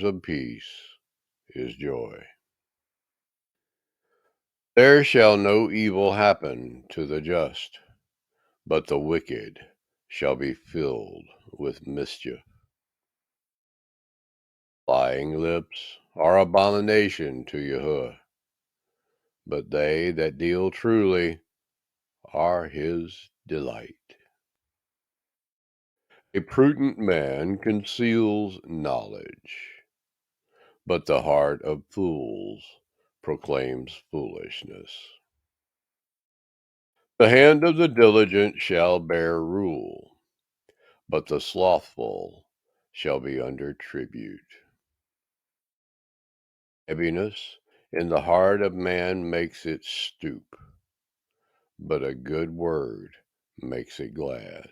of peace is joy. There shall no evil happen to the just, but the wicked shall be filled with mischief. Lying lips are abomination to Yahuwah, but they that deal truly are his delight. A prudent man conceals knowledge, but the heart of fools proclaims foolishness. The hand of the diligent shall bear rule, but the slothful shall be under tribute. Heaviness in the heart of man makes it stoop, but a good word makes it glad.